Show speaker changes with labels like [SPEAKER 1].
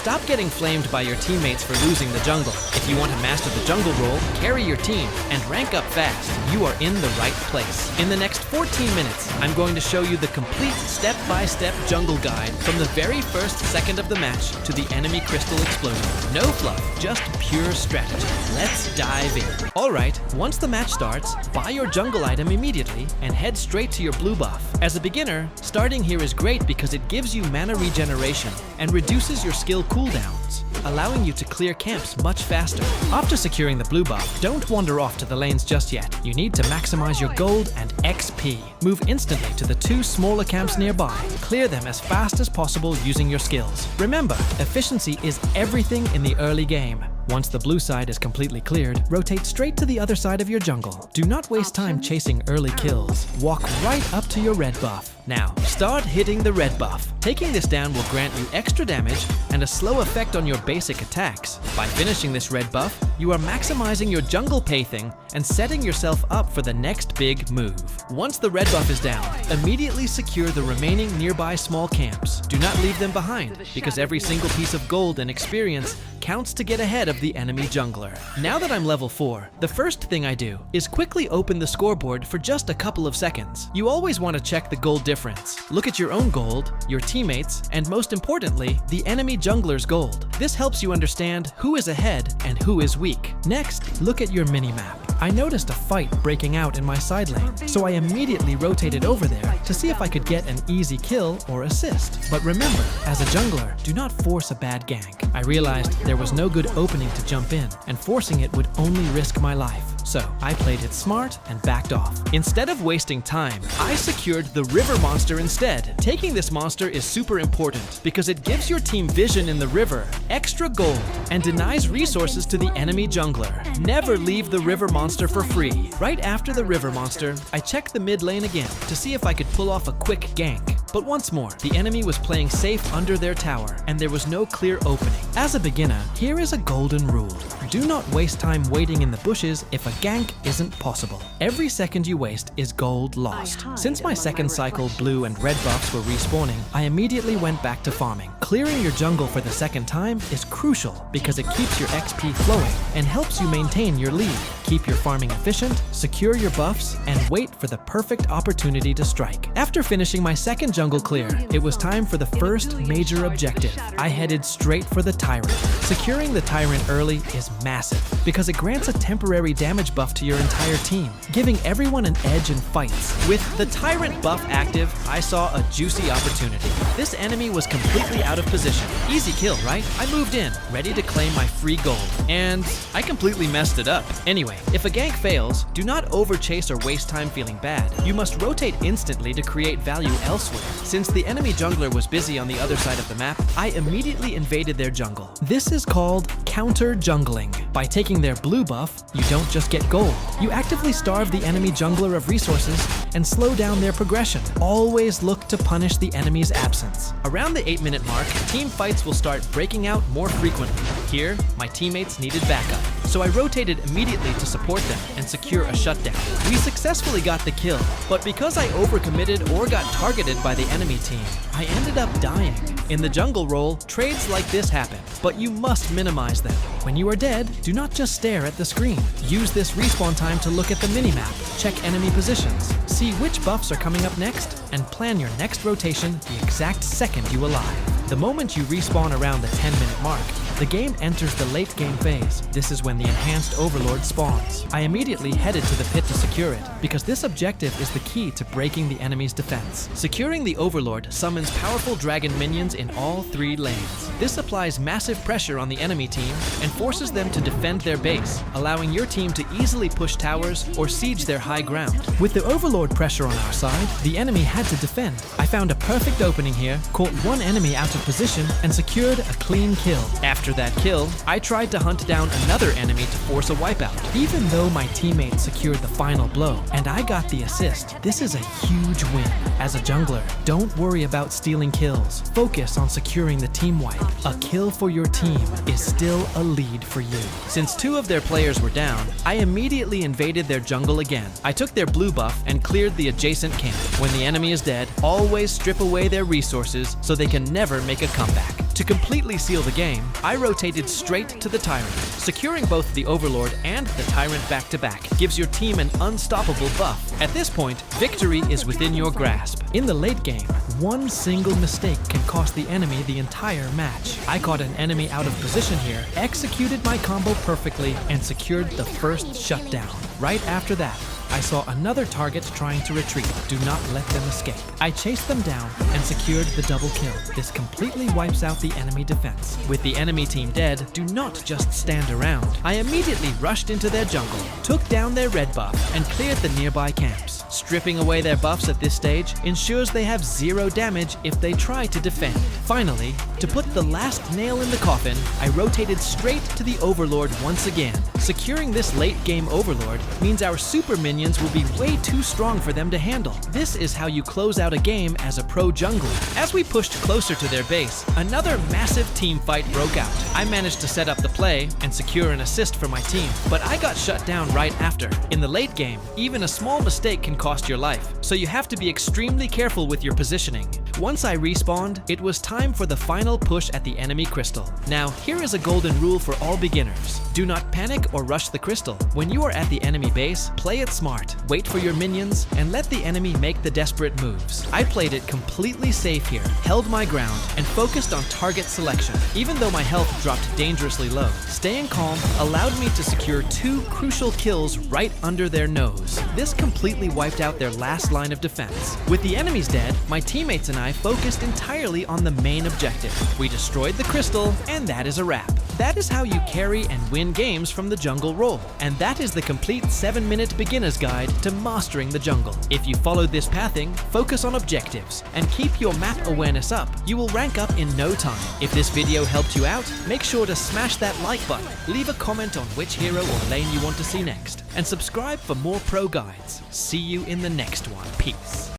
[SPEAKER 1] Stop getting flamed by your teammates for losing the jungle. If you want to master the jungle role, carry your team, and rank up fast, you are in the right place. In the next 14 minutes, I'm going to show you the complete step-by-step jungle guide from the very first second of the match to the enemy crystal explosion. No fluff, just pure strategy. Let's dive in. Alright, once the match starts, buy your jungle item immediately and head straight to your blue buff. As a beginner, starting here is great because it gives you mana regeneration and reduces your skill cooldowns, allowing you to clear camps much faster. After securing the blue buff, don't wander off to the lanes just yet. You need to maximize your gold and XP. Move instantly to the 2 smaller camps nearby. Clear them as fast as possible using your skills. Remember, efficiency is everything in the early game. Once the blue side is completely cleared, rotate straight to the other side of your jungle. Do not waste time chasing early kills. Walk right up to your red buff. Now, start hitting the red buff. Taking this down will grant you extra damage and a slow effect on your basic attacks. By finishing this red buff, you are maximizing your jungle pacing and setting yourself up for the next big move. Once the red buff is down, immediately secure the remaining nearby small camps. Do not leave them behind, because every single piece of gold and experience counts to get ahead of the enemy jungler. Now that I'm level 4, the first thing I do is quickly open the scoreboard for just a couple of seconds. You always want to check the gold difference. Look at your own gold, your teammates, and most importantly, the enemy jungler's gold. This helps you understand who is ahead and who is weak. Next, look at your minimap. I noticed a fight breaking out in my side lane, so I immediately rotated over there to see if I could get an easy kill or assist. But remember, as a jungler, do not force a bad gank. I realized there was no good opening to jump in, and forcing it would only risk my life. So I played it smart and backed off. Instead of wasting time, I secured the river monster instead. Taking this monster is super important because it gives your team vision in the river, extra gold, and denies resources to the enemy jungler. Never leave the river monster for free. Right after the river monster, I checked the mid lane again to see if I could pull off a quick gank. But once more, the enemy was playing safe under their tower, and there was no clear opening. As a beginner, here is a golden rule. Do not waste time waiting in the bushes if a gank isn't possible. Every second you waste is gold lost. Since my second cycle blue and red buffs were respawning, I immediately went back to farming. Clearing your jungle for the second time is crucial because it keeps your XP flowing and helps you maintain your lead. Keep your farming efficient, secure your buffs, and wait for the perfect opportunity to strike. After finishing my second jungle clear, it was time for the first major objective. I headed straight for the Tyrant. Securing the Tyrant early is massive because it grants a temporary damage buff to your entire team, giving everyone an edge in fights. With the Tyrant buff active, I saw a juicy opportunity. This enemy was completely out of position. Easy kill, right? I moved in, ready to claim my free gold, and I completely messed it up. Anyway, if a gank fails, do not overchase or waste time feeling bad. You must rotate instantly to create value elsewhere. Since the enemy jungler was busy on the other side of the map, I immediately invaded their jungle. This is called counter-jungling. By taking their blue buff, you don't just get gold. You actively starve the enemy jungler of resources and slow down their progression. Always look to punish the enemy's absence. Around the 8-minute mark, team fights will start breaking out more frequently. Here, my teammates needed backup, so I rotated immediately to support them and secure a shutdown. We successfully got the kill, but because I overcommitted or got targeted by the enemy team, I ended up dying. In the jungle role, trades like this happen, but you must minimize them. When you are dead, do not just stare at the screen. Use this respawn time to look at the minimap, check enemy positions, see which buffs are coming up next, and plan your next rotation the exact second you alive. The moment you respawn around the 10-minute mark, the game enters the late game phase. This is when the enhanced Overlord spawns. I immediately headed to the pit to secure it, because this objective is the key to breaking the enemy's defense. Securing the Overlord summons powerful dragon minions in all 3 lanes. This applies massive pressure on the enemy team and forces them to defend their base, allowing your team to easily push towers or siege their high ground. With the Overlord pressure on our side, the enemy had to defend. I found a perfect opening here, caught one enemy out of position, and secured a clean kill. After that kill, I tried to hunt down another enemy to force a wipeout. Even though my teammate secured the final blow and I got the assist, this is a huge win. As a jungler, don't worry about stealing kills. Focus on securing the team wipe. A kill for your team is still a lead for you. Since 2 of their players were down, I immediately invaded their jungle again. I took their blue buff and cleared the adjacent camp. When the enemy is dead, always strip away their resources so they can never make a comeback. To completely seal the game, I rotated straight to the Tyrant. Securing both the Overlord and the Tyrant back-to-back gives your team an unstoppable buff. At this point, victory is within your grasp. In the late game, one single mistake can cost the enemy the entire match. I caught an enemy out of position here, executed my combo perfectly, and secured the first shutdown. Right after that, I saw another target trying to retreat. Do not let them escape. I chased them down and secured the double kill. This completely wipes out the enemy defense. With the enemy team dead, do not just stand around. I immediately rushed into their jungle, took down their red buff, and cleared the nearby camps. Stripping away their buffs at this stage ensures they have 0 damage if they try to defend. Finally, to put the last nail in the coffin, I rotated straight to the Overlord once again. Securing this late game Overlord means our super minions will be way too strong for them to handle. This is how you close out a game as a pro jungler. As we pushed closer to their base, another massive team fight broke out. I managed to set up the play and secure an assist for my team, but I got shut down right after. In the late game, even a small mistake can cost your life, so you have to be extremely careful with your positioning. Once I respawned, it was time for the final push at the enemy crystal. Now, here is a golden rule for all beginners. Do not panic or rush the crystal. When you are at the enemy base, play it smart. Wait for your minions and let the enemy make the desperate moves. I played it completely safe here, held my ground, and focused on target selection. Even though my health dropped dangerously low, staying calm allowed me to secure 2 crucial kills right under their nose. This completely wiped out their last line of defense. With the enemies dead, my teammates and I focused entirely on the main objective. We destroyed the crystal, and that is a wrap. That is how you carry and win games from the jungle role. And that is the complete 7-minute beginner's guide to mastering the jungle. If you followed this pathing, focus on objectives, and keep your map awareness up, you will rank up in no time. If this video helped you out, make sure to smash that like button, leave a comment on which hero or lane you want to see next, and subscribe for more pro guides. See you in the next one. Peace.